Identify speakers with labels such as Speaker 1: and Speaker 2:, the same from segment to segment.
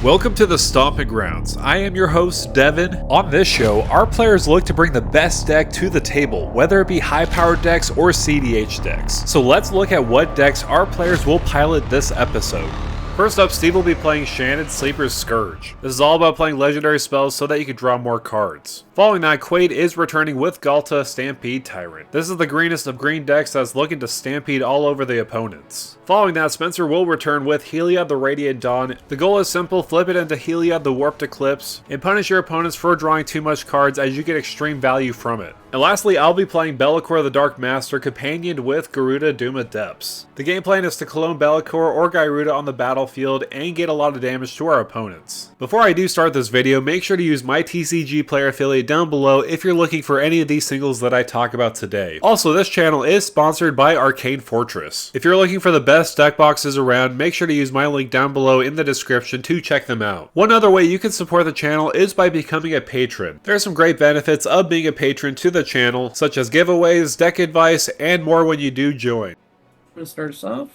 Speaker 1: Welcome to the Stomping Grounds. I am your host, Devin. On this show, our players look to bring the best deck to the table, whether it be high-powered decks or CDH decks. So let's look at what decks our players will pilot this episode. First up, Steve will be playing Shanid Sleeper's Scourge. This is all about playing legendary spells so that you can draw more cards. Following that, Quaid is returning with Ghalta Stampede Tyrant. This is the greenest of green decks that's looking to stampede all over the opponents. Following that, Spencer will return with Heliod the Radiant Dawn. The goal is simple: flip it into Heliod the Warped Eclipse, and punish your opponents for drawing too much cards as you get extreme value from it. And lastly, I'll be playing Be'lakor the Dark Master, companioned with Garuda Duma Depths. The game plan is to clone Be'lakor or Garuda on the battlefield and get a lot of damage to our opponents. Before I do start this video, make sure to use my TCG player affiliate down below if you're looking for any of these singles that I talk about today. Also, this channel is sponsored by Arcane Fortress. If you're looking for the best deck boxes around, make sure to use my link down below in the description to check them out. One other way you can support the channel is by becoming a patron. There are some great benefits of being a patron to the channel, such as giveaways, deck advice, and more when you do join.
Speaker 2: I'm going to start us off.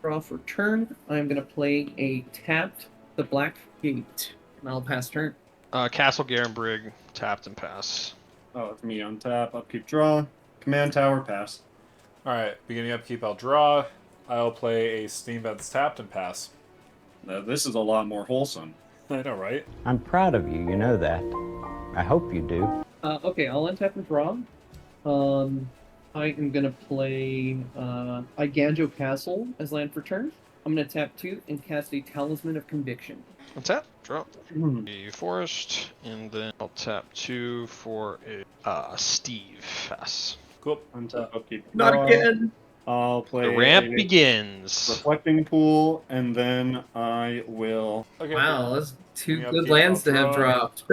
Speaker 2: Draw for turn. I'm going to play a tapped the Black Gate, and I'll pass turn.
Speaker 3: Castle Garenbrig, tapped and pass.
Speaker 4: Oh, it's me on tap. Upkeep, draw. Command tower, pass.
Speaker 1: Alright, beginning upkeep, I'll draw. I'll play a Steam Vents tapped and pass.
Speaker 4: This is a lot more wholesome.
Speaker 1: I know, right?
Speaker 5: I'm proud of you, you know that. I hope you do.
Speaker 2: Okay, I'll untap and draw. I am going to play Iganjo Castle as land for turn. I'm going to tap 2 and cast a Talisman of Conviction.
Speaker 3: Untap, drop a forest, and then I'll tap 2 for a Steve. Pass.
Speaker 1: Cool.
Speaker 4: Untap, upkeep,
Speaker 2: Not
Speaker 4: draw.
Speaker 2: again!
Speaker 4: I'll play
Speaker 3: The ramp
Speaker 4: a
Speaker 3: begins.
Speaker 4: Reflecting Pool, and then I will...
Speaker 1: Okay.
Speaker 2: Wow, that's two
Speaker 1: Yeah,
Speaker 2: good
Speaker 1: keep
Speaker 2: lands
Speaker 1: up
Speaker 2: to have
Speaker 1: draw.
Speaker 2: dropped.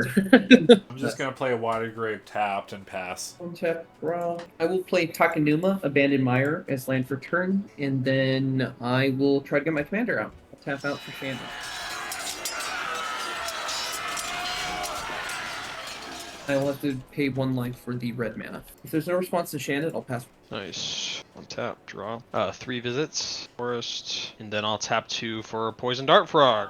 Speaker 1: I'm just gonna play a Water Grave tapped and pass.
Speaker 2: Untap, draw. I will play Takenuma, Abandoned Mire, as land for turn, and then I will try to get my commander out. I'll tap out for Shanid. I will have to pay 1 life for the red mana. If there's no response to Shanid, I'll pass.
Speaker 3: Nice. Untap, draw. 3 visits, forest, and then I'll tap 2 for Poison Dart Frog.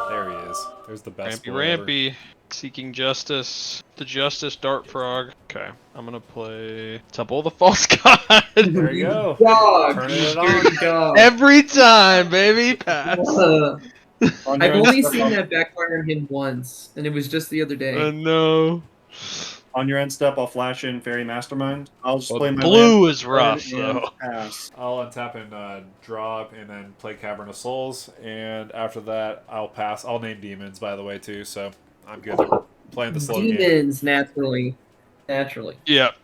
Speaker 1: There he is. There's the best
Speaker 3: Rampy,
Speaker 1: boy ever.
Speaker 3: rampy. Seeking justice. The Justice Dart Frog. Okay, I'm gonna play Temple of the False God.
Speaker 1: There you go.
Speaker 2: Dog!
Speaker 1: Turning it
Speaker 2: Dirty dog.
Speaker 3: Every time, baby. Pass.
Speaker 4: On
Speaker 2: I've
Speaker 4: your
Speaker 2: only
Speaker 4: end step,
Speaker 2: seen that backfire on him once, and it was just the other day.
Speaker 3: No.
Speaker 4: On your end step, I'll flash in Fairy Mastermind. I'll just play my
Speaker 3: Blue
Speaker 4: land,
Speaker 3: is rough,
Speaker 4: and
Speaker 3: though.
Speaker 4: pass.
Speaker 1: I'll untap and draw, and then play Cavern of Souls, and after that, I'll pass. I'll name demons, by the way, too, so I'm good. Playing the slow game.
Speaker 2: Demons, naturally. Naturally.
Speaker 3: Yep.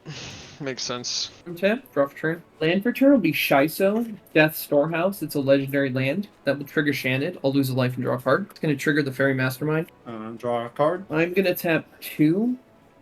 Speaker 3: Makes sense.
Speaker 2: Untap, draw for turn. Land for turn will be Shiso, Death Storehouse. It's a legendary land that will trigger Shanid. I'll lose a life and draw a card. It's going to trigger the Fairy Mastermind.
Speaker 4: Draw a card.
Speaker 2: I'm going to tap 2,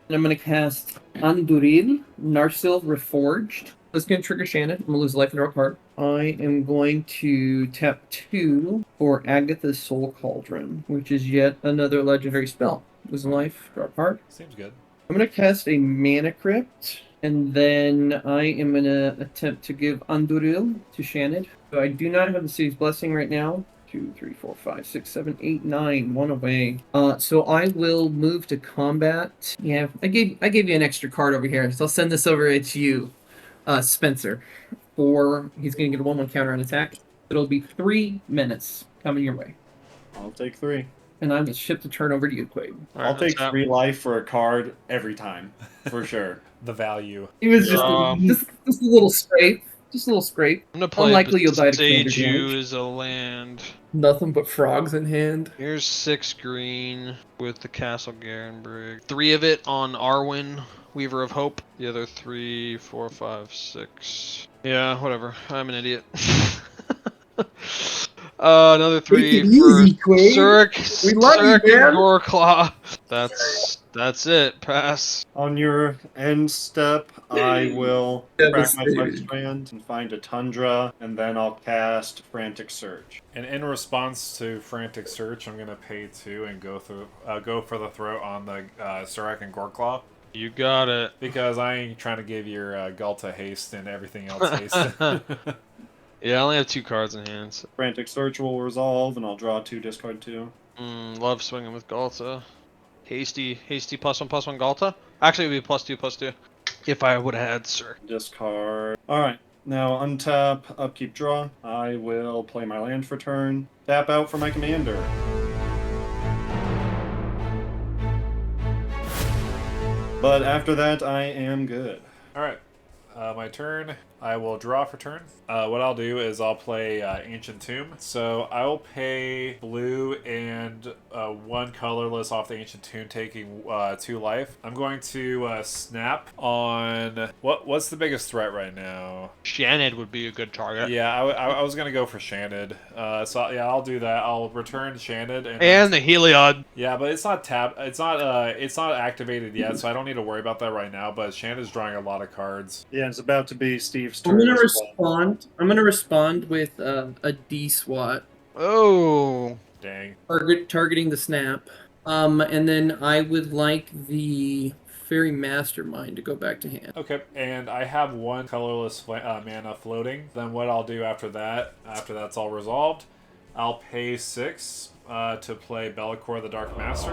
Speaker 2: and I'm going to cast Anduril, Narsil Reforged. That's going to trigger Shanid. I'm going to lose a life and draw a card. I am going to tap 2 for Agatha's Soul Cauldron, which is yet another legendary spell. Lose a life, draw a card.
Speaker 1: Seems good.
Speaker 2: I'm going to cast a Mana Crypt, and then I am going to attempt to give Anduril to Shanid. So I do not have the City's Blessing right now. 2, 3, 4, 5, 6, 7, 8, 9, 1 away. So I will move to combat. Yeah, I gave you an extra card over here, so I'll send this over to you, Spencer. He's going to get a 1/1 counter on attack. It'll be 3 minutes coming your way.
Speaker 4: I'll take 3.
Speaker 2: And I'm going to ship the turn over to you, Quaid.
Speaker 4: I'll take 3 life for a card every time, for sure.
Speaker 1: The value.
Speaker 2: It was just a little scrape. Just a little scrape.
Speaker 3: I'm gonna play
Speaker 2: Unlikely you'll die to commander
Speaker 3: Seiju
Speaker 2: damage.
Speaker 3: as a land.
Speaker 2: Nothing but frogs in hand.
Speaker 3: Here's 6 green with the Castle Garenbrig. 3 of it on Arwen, Weaver of Hope. The other 3, 4, 5, 6. Yeah, whatever. I'm an idiot. Another 3
Speaker 2: Take it
Speaker 3: for
Speaker 2: easy, Quaid.
Speaker 3: Zurich.
Speaker 2: We love you,
Speaker 3: Zurich and
Speaker 2: man.
Speaker 3: Goreclaw. That's it. Pass.
Speaker 4: On your end step, I will crack my
Speaker 2: Devastated.
Speaker 4: Flexbrand and find a Tundra, and then I'll cast Frantic Search.
Speaker 1: And in response to Frantic Search, I'm gonna pay 2 and go for the throat on the Surak and Goreclaw.
Speaker 3: You got it.
Speaker 1: Because I ain't trying to give your Ghalta haste and everything else haste.
Speaker 3: Yeah, I only have 2 cards in hand. So.
Speaker 4: Frantic Search will resolve, and I'll draw 2, discard 2.
Speaker 3: Love swinging with Ghalta. Hasty +1/+1 Ghalta. Actually, it would be +2/+2 if I would have had Sir.
Speaker 4: Discard. Alright, now untap, upkeep, draw. I will play my land for turn. Tap out for my commander. But after that, I am good.
Speaker 1: Alright, my turn. I will draw for turn. What I'll do is I'll play Ancient Tomb. So I will pay blue and 1 colorless off the Ancient Tomb, taking 2 life. I'm going to snap on... What's the biggest threat right now?
Speaker 3: Shanid would be a good target.
Speaker 1: Yeah, I was going to go for Shanid. So yeah, I'll do that. I'll return Shanid.
Speaker 3: And the Heliod.
Speaker 1: Yeah, but it's not tapped. It's not activated yet, so I don't need to worry about that right now. But Shanid's drawing a lot of cards.
Speaker 4: Yeah, it's about to be Steve's
Speaker 2: I'm
Speaker 4: turn.
Speaker 2: gonna
Speaker 4: as well.
Speaker 2: respond. I'm gonna respond with a D SWAT.
Speaker 3: Oh.
Speaker 1: Dang.
Speaker 2: Targeting the snap. And then I would like the Fairy Mastermind to go back to hand.
Speaker 1: Okay, and I have 1 colorless mana floating. Then what I'll do after that's all resolved, I'll pay 6 to play Bellicor the Dark Master.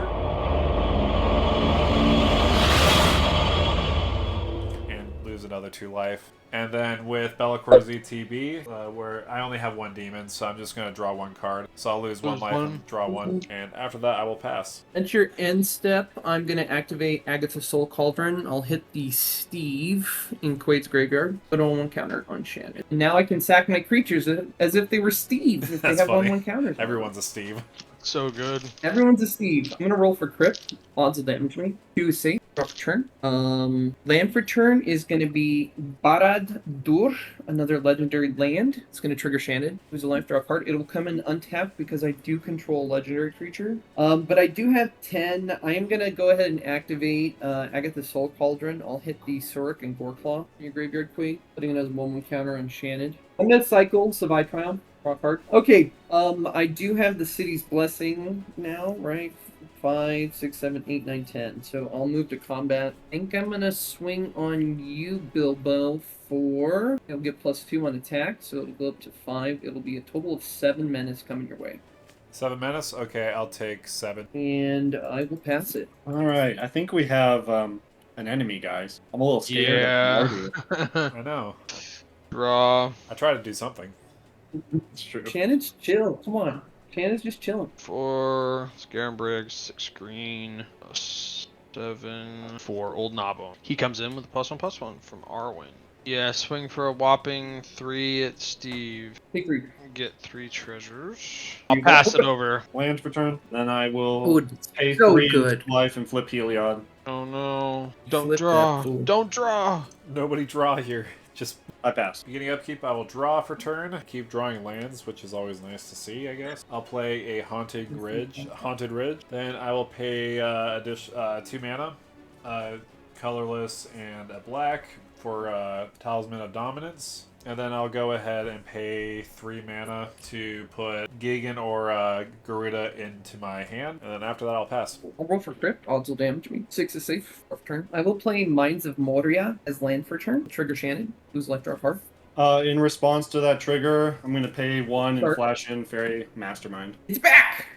Speaker 1: And lose another 2 life. And then with Bellicor's ETB, where I only have 1 demon, so I'm just going to draw 1 card. So I'll lose 1 life and draw 1. And after that, I will pass.
Speaker 2: At your end step, I'm going to activate Agatha's Soul Cauldron. I'll hit the Steve in Quaid's Graveyard, but on 1 counter on Shannon. Now I can sack my creatures as if they were Steve, if they
Speaker 1: That's
Speaker 2: have
Speaker 1: funny.
Speaker 2: 1/1 counters.
Speaker 1: Everyone's a Steve.
Speaker 3: So good.
Speaker 2: Everyone's a Steve. I'm going to roll for Crypt. Odds will damage me. 2 is safe. Draw for turn. Land for turn is going to be Barad Dur, another legendary land. It's going to trigger Shannon. Lose a life, draw a card. It will come in untapped because I do control a legendary creature. But I do have 10. I am going to go ahead and activate Agatha's Soul Cauldron. I'll hit the Surik and Goreclaw in your Graveyard Queen, putting it as a 1/1 counter on Shannon. I'm going to cycle Survive Triumph. Draw a card. Okay, I do have the City's Blessing now, right? 5, 6, 7, 8, 9, 10. So I'll move to combat. I think I'm going to swing on you, Bilbo, for... It'll get +2 on attack, so it'll go up to 5. It'll be a total of 7 menace coming your way.
Speaker 1: 7 menace? Okay, I'll take 7.
Speaker 2: And I will pass it.
Speaker 4: Alright, I think we have an enemy, guys. I'm a little scared.
Speaker 3: Yeah.
Speaker 1: I know.
Speaker 3: Draw.
Speaker 1: I try to do something.
Speaker 4: It's true.
Speaker 2: Shannon's chill. Come on. Shannon's just chilling.
Speaker 3: 4 Scarin Briggs, 6 green, 7 4 Old Nabo. He comes in with a +1/+1 from Arwen. Yeah, swing for a whopping 3 at Steve.
Speaker 2: Take 3.
Speaker 3: Get 3 treasures. I'll pass it over.
Speaker 4: Land for turn. Then I will
Speaker 2: Oh,
Speaker 4: pay
Speaker 2: so
Speaker 4: 3
Speaker 2: good.
Speaker 4: life and flip Heliod.
Speaker 3: Oh no. Don't
Speaker 2: Flip
Speaker 3: draw.
Speaker 2: that fool.
Speaker 3: Don't draw.
Speaker 1: Nobody draw here. Just
Speaker 4: I pass.
Speaker 1: beginning upkeep, I will draw for turn. Keep drawing lands, which is always nice to see, I guess. I'll play a Haunted Ridge. Then I will pay 2 mana, colorless and a black for Talisman of Dominance. And then I'll go ahead and pay 3 mana to put Gigan or Garuda into my hand. And then after that, I'll pass.
Speaker 2: I'll roll for Crypt. Odds will damage me. 6 is safe. Draw for turn. I will play Mines of Moria as land for turn. Trigger Shannon. Lose life, draw a card.
Speaker 4: In response to that trigger, I'm going to pay 1 and
Speaker 2: Sure.
Speaker 4: flash in Fairy Mastermind.
Speaker 2: It's back!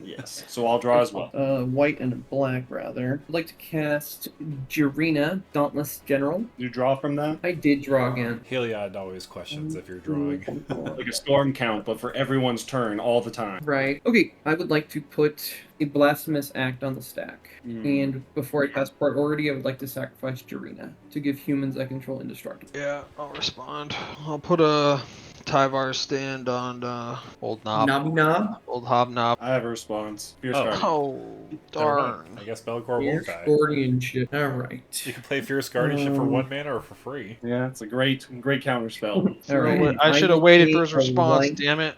Speaker 4: Yes. So I'll draw as well.
Speaker 2: White and black, rather. I'd like to cast Jirina, Dauntless General.
Speaker 4: You draw from that?
Speaker 2: I did draw again.
Speaker 1: Heliod always questions if you're drawing.
Speaker 4: Like a storm count, but for everyone's turn all the time.
Speaker 2: Right. Okay, I would like to put a Blasphemous Act on the stack. And before I cast Priority, I would like to sacrifice Jirina to give humans I control indestructible.
Speaker 3: Yeah, I'll respond. I'll put a Tyvar stand on Old Knob.
Speaker 2: Nobby Knob.
Speaker 3: Old Hobnob.
Speaker 4: I have a response. Fierce
Speaker 1: Oh.
Speaker 4: Guardian.
Speaker 3: Oh,
Speaker 1: Never mind.
Speaker 3: darn.
Speaker 1: I guess Bellicor
Speaker 2: Fierce
Speaker 1: won't die.
Speaker 2: Guardianship. Alright.
Speaker 1: You can play Fierce Guardianship for 1 mana or for free.
Speaker 4: Yeah, it's a great counter spell.
Speaker 2: Alright.
Speaker 3: I should have
Speaker 2: will
Speaker 3: waited
Speaker 2: pay
Speaker 3: for his
Speaker 2: a
Speaker 3: response,
Speaker 2: white-
Speaker 3: damn it.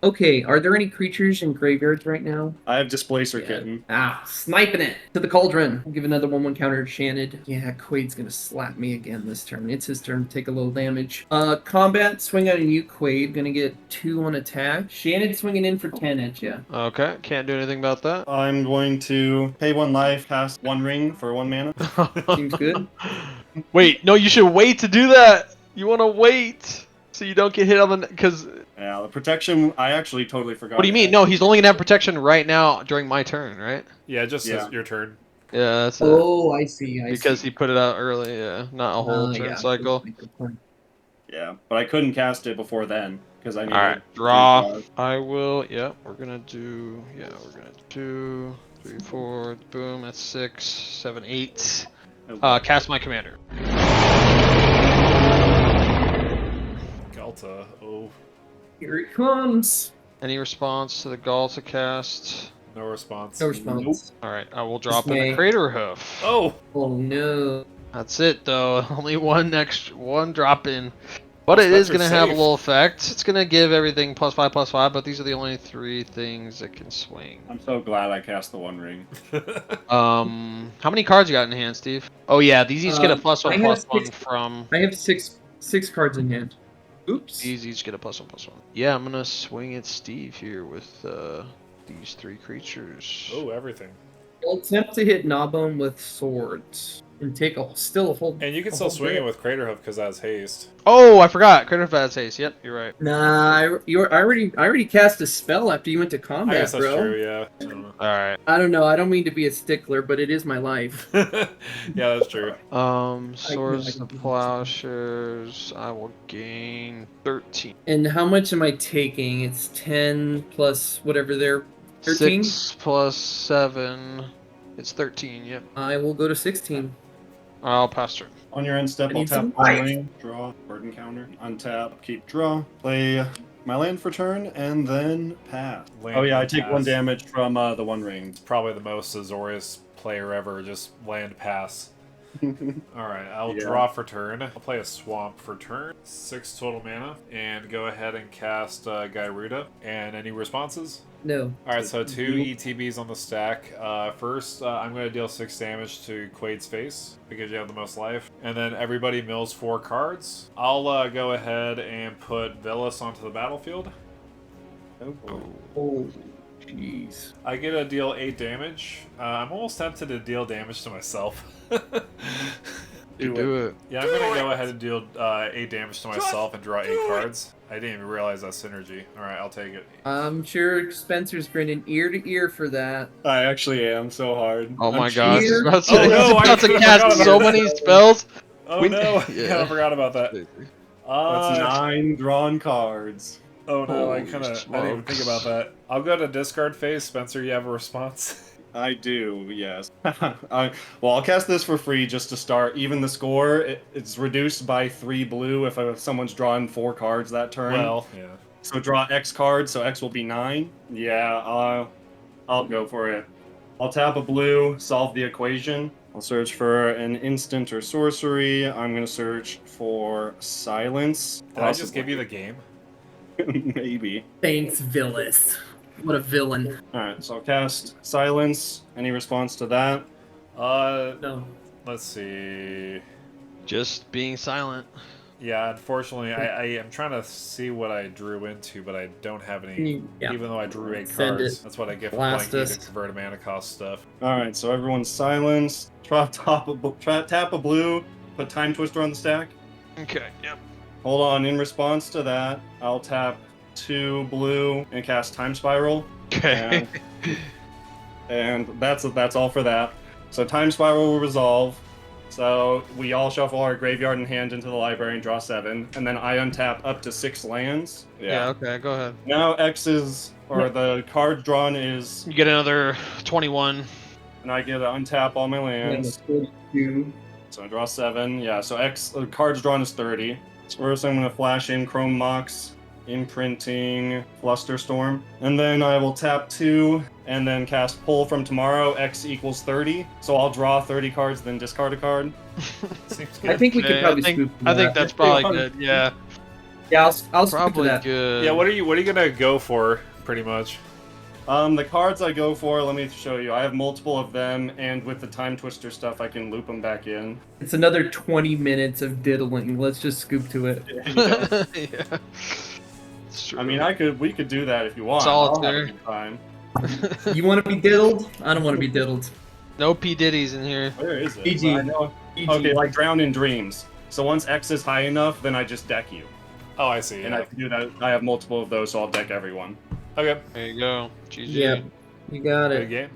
Speaker 2: Okay, are there any creatures in graveyards right now?
Speaker 4: I have Displacer
Speaker 2: Yeah.
Speaker 4: Kitten.
Speaker 2: Ah, sniping it to the cauldron. I'll give another 1/1 counter to Shanid. Yeah, Quaid's gonna slap me again this turn. It's his turn to take a little damage. Combat, swing on you, Quaid. Gonna get 2 on attack. Shanid swinging in for 10 at ya.
Speaker 3: Okay, can't do anything about that.
Speaker 4: I'm going to pay 1 life, cast 1 ring for 1 mana.
Speaker 2: Seems good.
Speaker 3: Wait, no, you should wait to do that. You want to wait. So you don't get hit on the because.
Speaker 4: Yeah, the protection. I actually totally forgot.
Speaker 3: What do you mean? No, he's only gonna have protection right now during my turn, right?
Speaker 1: Yeah, it just
Speaker 4: Yeah.
Speaker 1: says your turn.
Speaker 3: Yeah, that's it.
Speaker 2: Oh, I see.
Speaker 3: Because he put it out early. Yeah, not a whole turn
Speaker 2: yeah.
Speaker 3: cycle.
Speaker 4: Yeah, but I couldn't cast it before then because I needed.
Speaker 3: All right, draw. I will. Yeah, we're gonna do. Yeah, we're gonna do 3, 4. Boom. That's 6, 7, 8. Cast my commander.
Speaker 1: Ghalta. Oh,
Speaker 2: Here it comes.
Speaker 3: Any response to the Ghalta cast?
Speaker 1: no response.
Speaker 2: No response.
Speaker 3: All right, I will drop in
Speaker 2: Dismay.
Speaker 3: a Crater Hoof.
Speaker 1: Oh,
Speaker 2: Oh no.
Speaker 3: That's it though. Only one drop in. But it is
Speaker 1: Spencer's
Speaker 3: going to have a
Speaker 1: safe.
Speaker 3: little effect. It's going to give everything +5/+5, but these are the only 3 things that can swing.
Speaker 4: I'm so glad I cast the One Ring.
Speaker 3: How many cards you got in hand, Steve? Oh yeah, these each get a
Speaker 2: I have
Speaker 3: +1/+1 from.
Speaker 2: I have six cards in hand. Oops.
Speaker 3: These each get a +1/+1. Yeah, I'm gonna swing at Steve here with these 3 creatures.
Speaker 1: oh, everything.
Speaker 2: I'll attempt to hit Nabum with swords and take still a full.
Speaker 1: And you can
Speaker 2: a
Speaker 1: still
Speaker 2: whole
Speaker 1: swing
Speaker 2: bit.
Speaker 1: it with Craterhoof because that's haste.
Speaker 3: Oh, I forgot. Crater Fast Haste. Yep, you're right.
Speaker 2: Nah, I already cast a spell after you went to
Speaker 1: I
Speaker 2: combat,
Speaker 1: guess that's
Speaker 2: bro.
Speaker 1: true. Yeah. I don't know.
Speaker 3: All right.
Speaker 2: I don't know. I don't mean to be a stickler, but it is my life.
Speaker 1: Yeah, that's true.
Speaker 3: Swords
Speaker 2: I
Speaker 3: and
Speaker 2: can-
Speaker 3: Plowshares. I will gain 13.
Speaker 2: And how much am I taking? It's 10 plus whatever they're 13.
Speaker 3: 6 plus 7. It's 13. Yep.
Speaker 2: I will go to 16.
Speaker 3: I'll pass turn.
Speaker 4: On your end step,
Speaker 2: I
Speaker 4: I'll
Speaker 2: need some
Speaker 4: tap One
Speaker 2: life.
Speaker 4: Ring, draw, burden counter, untap, keep draw, play my land for turn, and then pass.
Speaker 1: Land
Speaker 4: Oh yeah, I
Speaker 1: and
Speaker 4: take
Speaker 1: pass.
Speaker 4: 1 damage from the One Ring.
Speaker 1: Probably the most Azorius player ever. Just land pass. All right, I'll
Speaker 4: Yeah.
Speaker 1: draw for turn. I'll play a swamp for turn. 6 total mana, and go ahead and cast Gyruda. And any responses?
Speaker 2: No.
Speaker 1: All right, so 2 ETBs on the stack. First, I'm going to deal 6 damage to Quaid's face because you have the most life, and then everybody mills 4 cards. I'll go ahead and put Velas onto the battlefield.
Speaker 2: Oh, jeez.
Speaker 1: I get to deal 8 damage. I'm almost tempted to deal damage to myself.
Speaker 3: Do it.
Speaker 1: Yeah, I'm gonna go ahead and deal 8 damage to myself and draw 8 cards. I didn't even realize that synergy. Alright, I'll take it.
Speaker 2: I'm sure Spencer's grinning ear to ear for that.
Speaker 4: I actually am so hard.
Speaker 3: Oh my
Speaker 4: I'm
Speaker 3: gosh.
Speaker 2: cheating.
Speaker 3: He's about to,
Speaker 1: Oh, no,
Speaker 3: he's about
Speaker 1: I
Speaker 3: to
Speaker 1: forgot
Speaker 3: cast
Speaker 1: about
Speaker 3: so
Speaker 1: that.
Speaker 3: many spells.
Speaker 1: Oh
Speaker 3: We-
Speaker 1: no!
Speaker 3: yeah.
Speaker 1: I forgot about that.
Speaker 4: That's 9 drawn cards.
Speaker 1: Oh no, I
Speaker 3: Holy
Speaker 1: didn't even think about that. I'll go to discard phase. Spencer, you have a response?
Speaker 4: I do, yes. Well, I'll cast this for free just to start. Even the score, it's reduced by 3 blue if someone's drawn 4 cards that turn.
Speaker 1: Well, yeah.
Speaker 4: So draw X cards, so X will be 9. Yeah, I'll go for it. I'll tap a blue, solve the equation. I'll search for an instant or sorcery. I'm going to search for silence.
Speaker 1: Did I just give you the game?
Speaker 4: Maybe.
Speaker 2: Thanks, Villas. What a villain.
Speaker 4: Alright, so I'll cast silence. Any response to that?
Speaker 2: No.
Speaker 1: Let's see.
Speaker 3: Just being silent.
Speaker 1: Yeah, unfortunately, I am trying to see what I drew into, but I don't have any.
Speaker 2: Yeah.
Speaker 1: Even though I drew 8
Speaker 2: Send
Speaker 1: cards,
Speaker 2: it.
Speaker 1: that's what I get for
Speaker 2: Blast
Speaker 1: playing
Speaker 2: us.
Speaker 1: even convert a mana cost stuff.
Speaker 4: Alright, so everyone's silenced. Tap a blue, put Time Twister on the stack.
Speaker 3: Okay, yep.
Speaker 4: Hold on, in response to that, I'll tap 2 blue and cast Time Spiral.
Speaker 3: Okay.
Speaker 4: And that's all for that. So Time Spiral will resolve. So we all shuffle our graveyard and hand into the library and draw 7. And then I untap up to 6 lands.
Speaker 3: Yeah, okay, go ahead.
Speaker 4: Now X's, or the card drawn is,
Speaker 3: You get another 21.
Speaker 4: and I get to untap all my lands.
Speaker 2: 42.
Speaker 4: So I draw 7. Yeah, so X, the cards drawn is 30. So first I'm going to flash in Chrome Mox, Imprinting, Flusterstorm. And then I will tap 2, and then cast Pull from Tomorrow, X equals 30. So I'll draw 30 cards, then discard a card.
Speaker 1: Seems good.
Speaker 2: I think we could
Speaker 3: Okay,
Speaker 2: probably
Speaker 3: I think,
Speaker 2: scoop
Speaker 3: I think
Speaker 2: that.
Speaker 3: that's probably good. Yeah,
Speaker 2: Yeah, I'll scoop to
Speaker 3: probably
Speaker 2: that.
Speaker 3: good.
Speaker 1: Yeah, what are you gonna go for, pretty much?
Speaker 4: The cards I go for, let me show you. I have multiple of them, and with the Time Twister stuff, I can loop them back in.
Speaker 2: It's another 20 minutes of diddling. Let's just scoop to it.
Speaker 3: Yeah. It's true.
Speaker 4: I mean, we could do that if you want.
Speaker 3: Solitaire.
Speaker 4: I'll have a good time.
Speaker 2: You want to be diddled? I don't want to be diddled.
Speaker 3: No P Diddy's in here.
Speaker 4: Where is it?
Speaker 2: PG.
Speaker 4: I know. Okay, like Drown in Dreams. So once X is high enough, then I just deck you.
Speaker 1: Oh, I see.
Speaker 4: And
Speaker 1: Yeah.
Speaker 4: I can do that. I have multiple of those, so I'll deck everyone.
Speaker 1: Okay.
Speaker 3: There you go. GG.
Speaker 2: Yep. You got
Speaker 1: Good
Speaker 2: it.
Speaker 1: game.